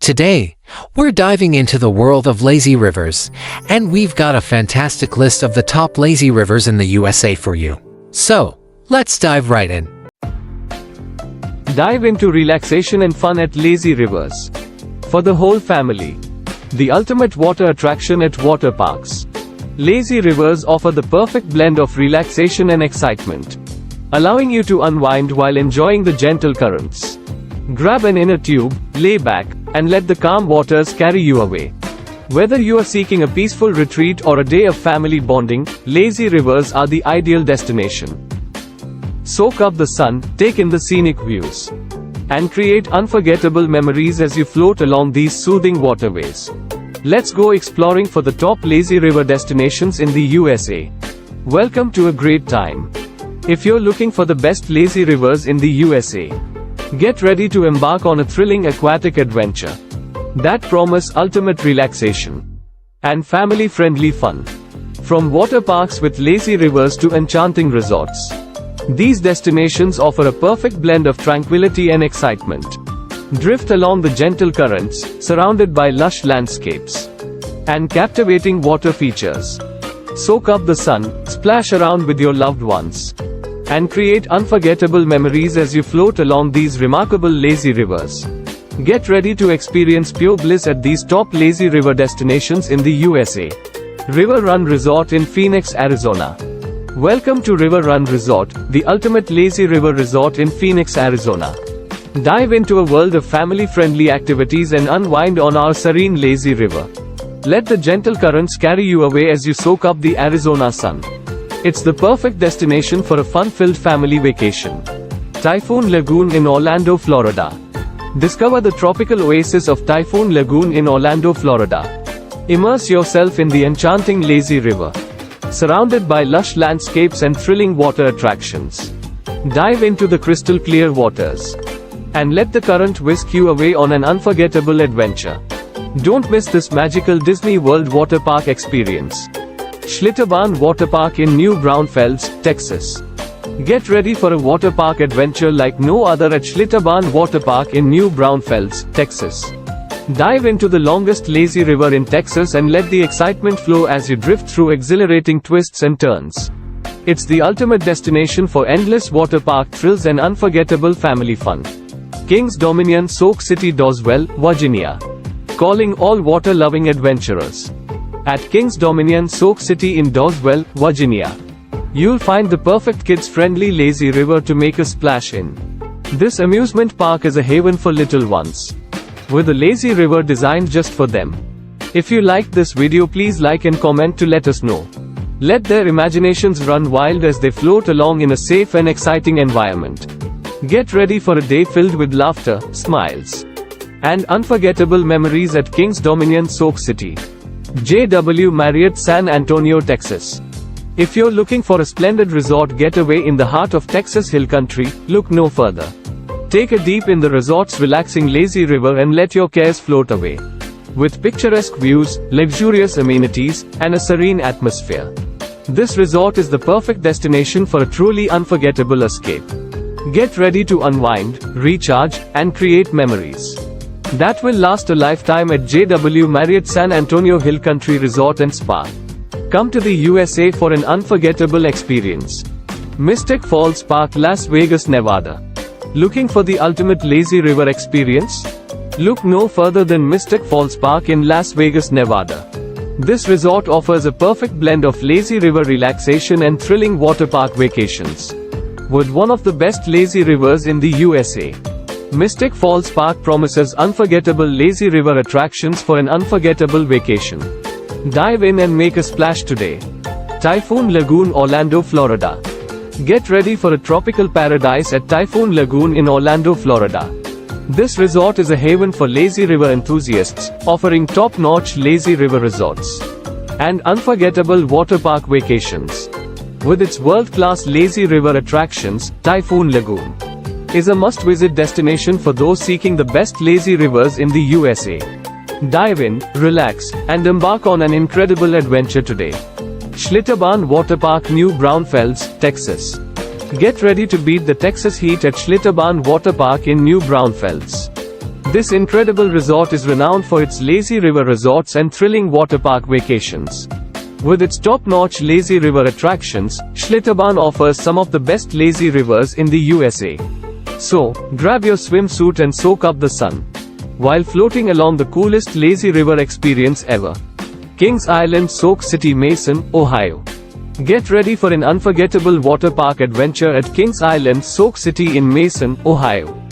Today, we're diving into the world of lazy rivers, and we've got a fantastic list of the top lazy rivers in the USA for you. So, let's dive right in. Dive into relaxation and fun at lazy rivers. For the whole family. The ultimate water attraction at water parks. Lazy rivers offer the perfect blend of relaxation and excitement, allowing you to unwind while enjoying the gentle currents. Grab an inner tube, lay back, and let the calm waters carry you away. Whether you are seeking a peaceful retreat or a day of family bonding, lazy rivers are the ideal destination. Soak up the sun, take in the scenic views, and create unforgettable memories as you float along these soothing waterways. Let's go exploring for the top lazy river destinations in the USA. Welcome to a great time. If you're looking for the best lazy rivers in the USA, get ready to embark on a thrilling aquatic adventure that promise ultimate relaxation and family-friendly fun. From water parks with lazy rivers to enchanting resorts, these destinations offer a perfect blend of tranquility and excitement. Drift along the gentle currents, surrounded by lush landscapes and captivating water features. Soak up the sun, splash around with your loved ones, and create unforgettable memories as you float along these remarkable lazy rivers. Get ready to experience pure bliss at these top lazy river destinations in the USA. River Run Resort in Phoenix, Arizona. Welcome to River Run Resort, the ultimate lazy river resort in Phoenix, Arizona. Dive into a world of family-friendly activities and unwind on our serene lazy river. Let the gentle currents carry you away as you soak up the Arizona sun. It's the perfect destination for a fun-filled family vacation. Typhoon Lagoon in Orlando, Florida. Discover the tropical oasis of Typhoon Lagoon in Orlando, Florida. Immerse yourself in the enchanting lazy river, surrounded by lush landscapes and thrilling water attractions. Dive into the crystal clear waters, and let the current whisk you away on an unforgettable adventure. Don't miss this magical Disney World water park experience. Schlitterbahn Water Park in New Braunfels, Texas. Get ready for a water park adventure like no other at Schlitterbahn Water Park in New Braunfels, Texas. Dive into the longest lazy river in Texas and let the excitement flow as you drift through exhilarating twists and turns. It's the ultimate destination for endless water park thrills and unforgettable family fun. Kings Dominion Soak City, Doswell, Virginia. Calling all water-loving adventurers. At Kings Dominion Soak City in Doswell, Virginia, you'll find the perfect kids-friendly lazy river to make a splash in. This amusement park is a haven for little ones, with a lazy river designed just for them. If you liked this video, please like and comment to let us know. Let their imaginations run wild as they float along in a safe and exciting environment. Get ready for a day filled with laughter, smiles, and unforgettable memories at Kings Dominion Soak City. JW Marriott, San Antonio, Texas. If you're looking for a splendid resort getaway in the heart of Texas Hill Country, look no further. Take a dip in the resort's relaxing lazy river and let your cares float away. With picturesque views, luxurious amenities, and a serene atmosphere, this resort is the perfect destination for a truly unforgettable escape. Get ready to unwind, recharge, and create memories that will last a lifetime at JW Marriott San Antonio Hill Country Resort and Spa. Come to the USA for an unforgettable experience. Mystic Falls Park, Las Vegas, Nevada. Looking for the ultimate lazy river experience? Look no further than Mystic Falls Park in Las Vegas, Nevada. This resort offers a perfect blend of lazy river relaxation and thrilling water park vacations. With one of the best lazy rivers in the USA, Mystic Falls Park promises unforgettable lazy river attractions for an unforgettable vacation. Dive in and make a splash today. Typhoon Lagoon, Orlando, Florida. Get ready for a tropical paradise at Typhoon Lagoon in Orlando, Florida. This resort is a haven for lazy river enthusiasts, offering top-notch lazy river resorts and unforgettable water park vacations. With its world-class lazy river attractions, Typhoon Lagoon is a must-visit destination for those seeking the best lazy rivers in the USA. Dive in, relax, and embark on an incredible adventure today. Schlitterbahn Water Park, New Braunfels, Texas. Get ready to beat the Texas heat at Schlitterbahn Water Park in New Braunfels. This incredible resort is renowned for its lazy river resorts and thrilling water park vacations. With its top-notch lazy river attractions, Schlitterbahn offers some of the best lazy rivers in the USA. So, grab your swimsuit and soak up the sun while floating along the coolest lazy river experience ever. Kings Island Soak City, Mason, Ohio. Get ready for an unforgettable water park adventure at Kings Island Soak City in Mason, Ohio.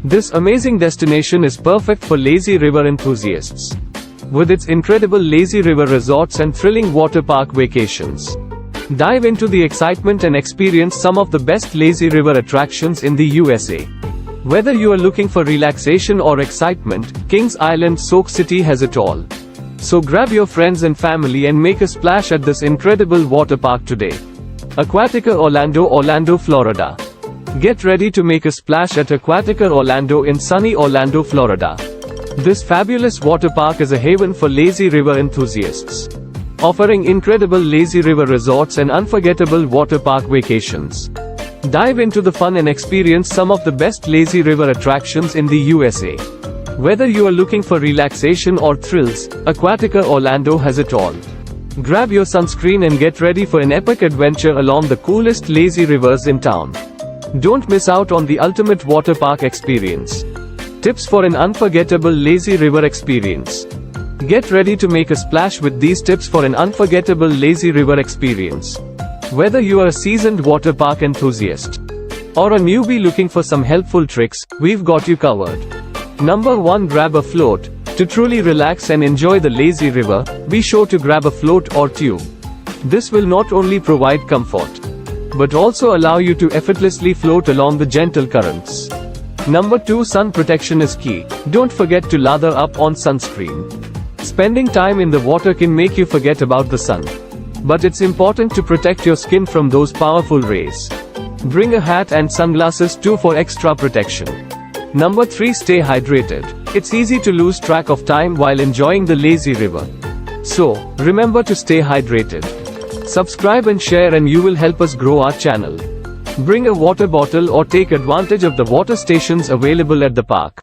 This amazing destination is perfect for lazy river enthusiasts. With its incredible lazy river resorts and thrilling water park vacations, dive into the excitement and experience some of the best lazy river attractions in the USA. Whether you are looking for relaxation or excitement, Kings Island Soak City has it all. So grab your friends and family and make a splash at this incredible water park today. Aquatica Orlando, Florida. Get ready to make a splash at Aquatica Orlando in sunny Orlando, Florida. This fabulous water park is a haven for lazy river enthusiasts, offering incredible lazy river resorts and unforgettable water park vacations. Dive into the fun and experience some of the best lazy river attractions in the USA. Whether you are looking for relaxation or thrills, Aquatica Orlando has it all. Grab your sunscreen and get ready for an epic adventure along the coolest lazy rivers in town. Don't miss out on the ultimate water park experience. Tips for an unforgettable lazy river experience. Get ready to make a splash with these tips for an unforgettable lazy river experience. Whether you are a seasoned water park enthusiast or a newbie looking for some helpful tricks, we've got you covered. Number 1. Grab a float. To truly relax and enjoy the lazy river, be sure to grab a float or tube. This will not only provide comfort, but also allow you to effortlessly float along the gentle currents. Number 2. Sun protection is key. Don't forget to lather up on sunscreen. Spending time in the water can make you forget about the sun, but it's important to protect your skin from those powerful rays. Bring a hat and sunglasses too for extra protection. Number 3. Stay hydrated. It's easy to lose track of time while enjoying the lazy river. So, remember to stay hydrated. Subscribe and share and you will help us grow our channel. Bring a water bottle or take advantage of the water stations available at the park.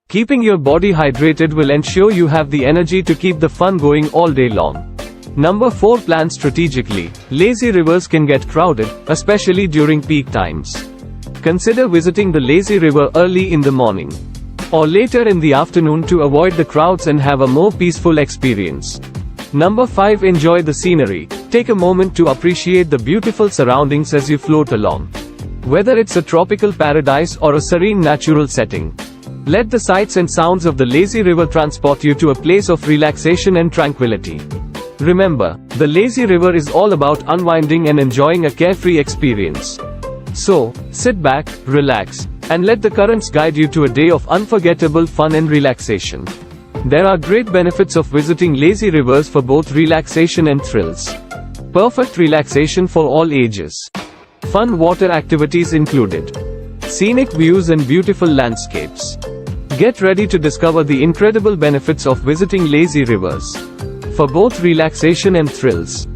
Keeping your body hydrated will ensure you have the energy to keep the fun going all day long. Number 4. Plan strategically. Lazy rivers can get crowded, especially during peak times. Consider visiting the lazy river early in the morning or later in the afternoon to avoid the crowds and have a more peaceful experience. Number 5. Enjoy the scenery. Take a moment to appreciate the beautiful surroundings as you float along. Whether it's a tropical paradise or a serene natural setting, let the sights and sounds of the lazy river transport you to a place of relaxation and tranquility. Remember, the lazy river is all about unwinding and enjoying a carefree experience. So, sit back, relax, and let the currents guide you to a day of unforgettable fun and relaxation. There are great benefits of visiting lazy rivers for both relaxation and thrills. Perfect relaxation for all ages. Fun water activities included. Scenic views and beautiful landscapes. Get ready to discover the incredible benefits of visiting lazy rivers for both relaxation and thrills.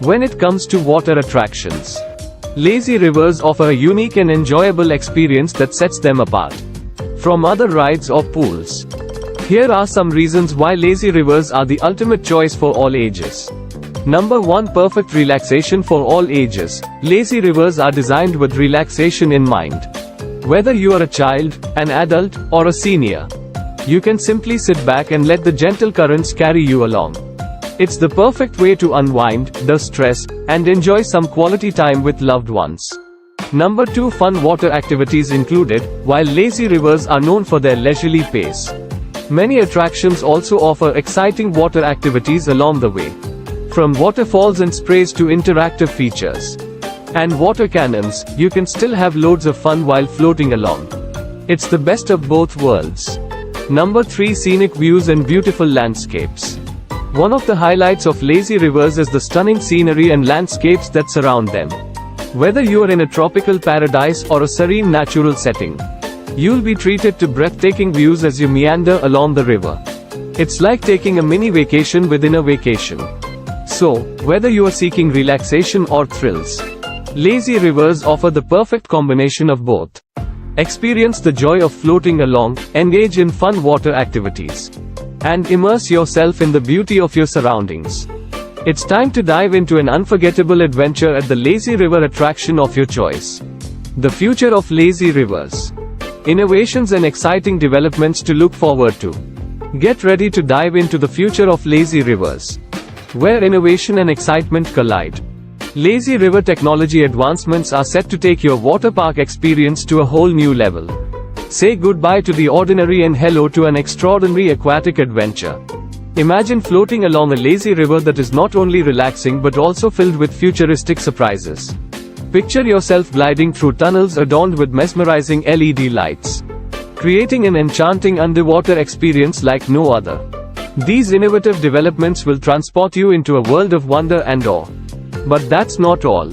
When it comes to water attractions, lazy rivers offer a unique and enjoyable experience that sets them apart from other rides or pools. Here are some reasons why lazy rivers are the ultimate choice for all ages. Number 1. Perfect relaxation for all ages. Lazy rivers are designed with relaxation in mind. Whether you are a child, an adult, or a senior, you can simply sit back and let the gentle currents carry you along. It's the perfect way to unwind the stress and enjoy some quality time with loved ones. Number 2. Fun water activities included. While lazy rivers are known for their leisurely pace, many attractions also offer exciting water activities along the way. From waterfalls and sprays to interactive features and water cannons, you can still have loads of fun while floating along. It's the best of both worlds. Number 3. Scenic views and beautiful landscapes. One of the highlights of lazy rivers is the stunning scenery and landscapes that surround them. Whether you are in a tropical paradise or a serene natural setting, you'll be treated to breathtaking views as you meander along the river. It's like taking a mini vacation within a vacation. So, whether you are seeking relaxation or thrills, lazy rivers offer the perfect combination of both. Experience the joy of floating along, engage in fun water activities, and immerse yourself in the beauty of your surroundings. It's time to dive into an unforgettable adventure at the lazy river attraction of your choice. The future of lazy rivers. Innovations and exciting developments to look forward to. Get ready to dive into the future of lazy rivers, where innovation and excitement collide. Lazy river technology advancements are set to take your water park experience to a whole new level. Say goodbye to the ordinary and hello to an extraordinary aquatic adventure. Imagine floating along a lazy river that is not only relaxing but also filled with futuristic surprises. Picture yourself gliding through tunnels adorned with mesmerizing LED lights, creating an enchanting underwater experience like no other. These innovative developments will transport you into a world of wonder and awe. But that's not all.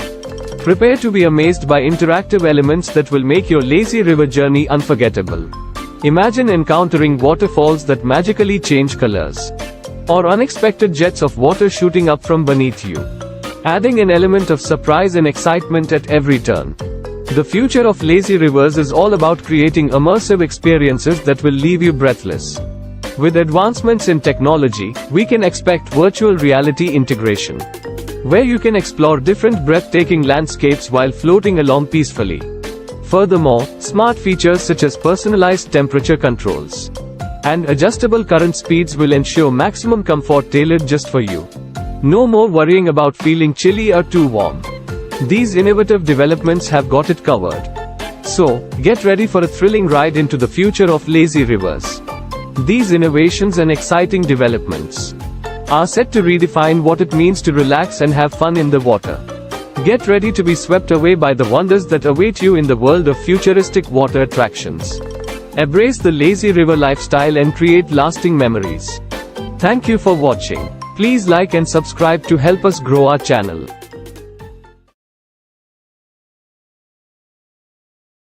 Prepare to be amazed by interactive elements that will make your lazy river journey unforgettable. Imagine encountering waterfalls that magically change colors, or unexpected jets of water shooting up from beneath you, adding an element of surprise and excitement at every turn. The future of lazy rivers is all about creating immersive experiences that will leave you breathless. With advancements in technology, we can expect virtual reality integration, where you can explore different breathtaking landscapes while floating along peacefully. Furthermore, smart features such as personalized temperature controls and adjustable current speeds will ensure maximum comfort tailored just for you. No more worrying about feeling chilly or too warm. These innovative developments have got it covered. So, get ready for a thrilling ride into the future of lazy rivers. These innovations and exciting developments are set to redefine what it means to relax and have fun in the water. Get ready to be swept away by the wonders that await you in the world of futuristic water attractions. Embrace the lazy river lifestyle and create lasting memories. Thank you for watching. Please like and subscribe to help us grow our channel.